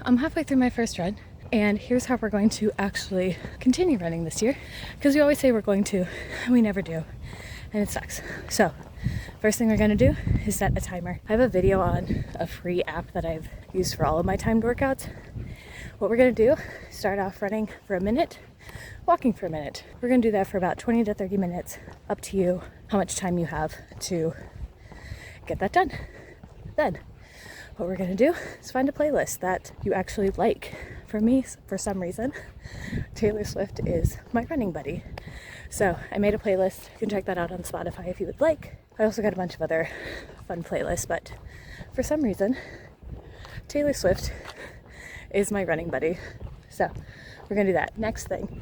I'm halfway through my first run, and here's how we're going to actually continue running this year, because we always say we're going to, and we never do, and it sucks. So first thing we're going to do is set a timer. I have a video on a free app that I've used for all of my timed workouts. What we're going to do, start off running for a minute, walking for a minute. We're going to do that for about 20 to 30 minutes, up to you how much time you have to get that done. Then what we're going to do is find a playlist that you actually like. For me, for some reason, Taylor Swift is my running buddy. So I made a playlist. You can check that out on Spotify if you would like. I also got a bunch of other fun playlists, but for some reason, Taylor Swift is my running buddy. So we're gonna do that. Next thing,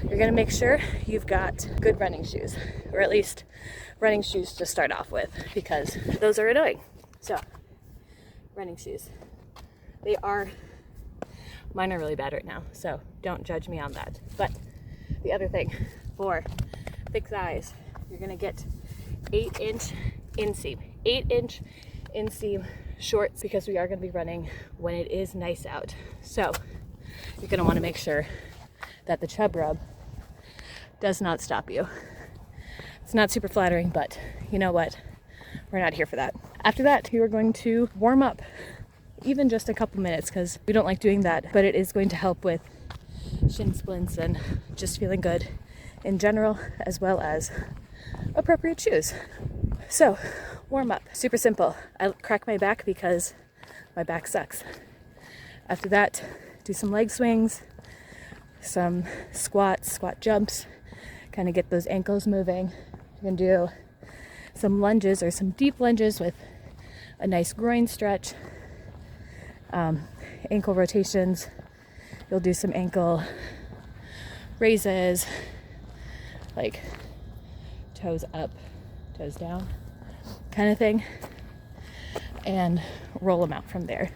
you're gonna make sure you've got good running shoes, or at least running shoes to start off with, because those are annoying. So, running shoes. Mine are really bad right now, so don't judge me on that. But the other thing, for thick thighs, you're gonna get 8-inch inseam. 8-inch inseam shorts, because we are gonna be running when it is nice out. So you're gonna wanna make sure that the chub rub does not stop you. It's not super flattering, but you know what? We're not here for that. After that, you are going to warm up, even just a couple minutes, because we don't like doing that, but it is going to help with shin splints and just feeling good in general, as well as appropriate shoes. So, warm up, super simple. I crack my back because my back sucks. After that, do some leg swings, some squats, squat jumps, kind of get those ankles moving. You're gonna do some lunges, or some deep lunges with a nice groin stretch, ankle rotations. You'll do some ankle raises, like toes up, toes down kind of thing, and roll them out from there.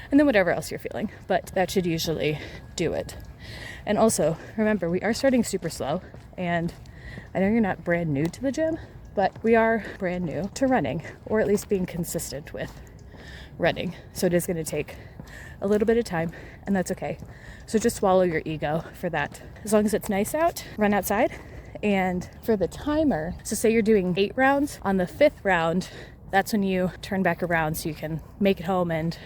And then whatever else you're feeling, but that should usually do it. And also, remember, we are starting super slow, and I know you're not brand new to the gym, but we are brand new to running, or at least being consistent with running. So it is going to take a little bit of time, and that's okay. So just swallow your ego for that. As long as it's nice out, run outside. And for the timer, so say you're doing 8 rounds, on the 5th round, that's when you turn back around so you can make it home and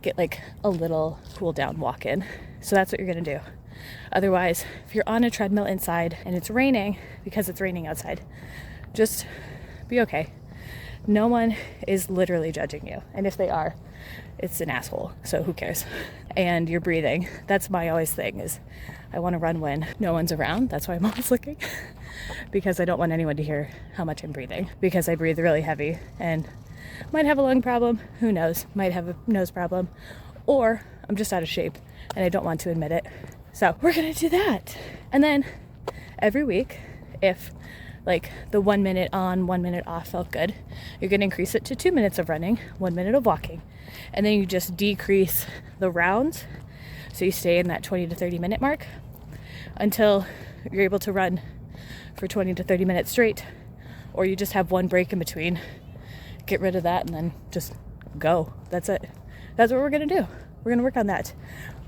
get like a little cool down walk in. So that's what you're going to do. Otherwise, if you're on a treadmill inside and it's raining, because it's raining outside, just be okay. No one is literally judging you. And if they are, it's an asshole. So who cares? And you're breathing. That's my always thing, is I want to run when no one's around. That's why I'm always looking, because I don't want anyone to hear how much I'm breathing, because I breathe really heavy and might have a lung problem. Who knows? Might have a nose problem, or I'm just out of shape and I don't want to admit it. So we're going to do that. And then every week, if like the 1 minute on, 1 minute off felt good, you're going to increase it to 2 minutes of running, 1 minute of walking. And then you just decrease the rounds, so you stay in that 20 to 30 minute mark until you're able to run for 20 to 30 minutes straight, or you just have one break in between. Get rid of that and then just go. That's it. That's what we're going to do. We're going to work on that.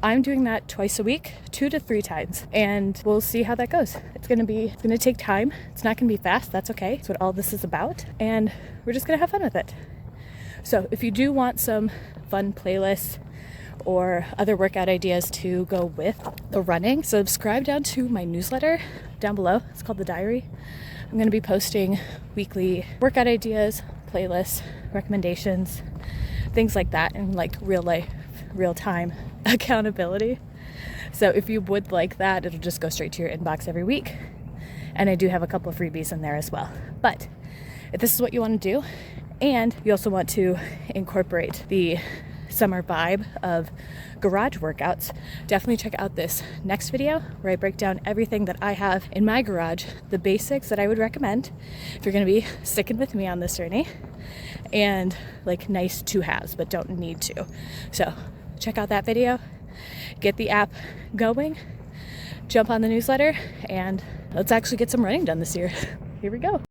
I'm doing that twice a week, 2 to 3 times, and we'll see how that goes. It's going to take time. It's not going to be fast. That's okay. That's what all this is about. And we're just going to have fun with it. So if you do want some fun playlists or other workout ideas to go with the running, subscribe down to my newsletter down below. It's called The Diary. I'm going to be posting weekly workout ideas, playlists, recommendations, things like that, and like real life, real time accountability. So if you would like that, it'll just go straight to your inbox every week. And I do have a couple of freebies in there as well. But if this is what you want to do, and you also want to incorporate the summer vibe of garage workouts, definitely check out this next video where I break down everything that I have in my garage, the basics that I would recommend if you're going to be sticking with me on this journey, and like nice to-haves but don't need to. So check out that video, get the app going, jump on the newsletter, and let's actually get some running done this year. Here we go.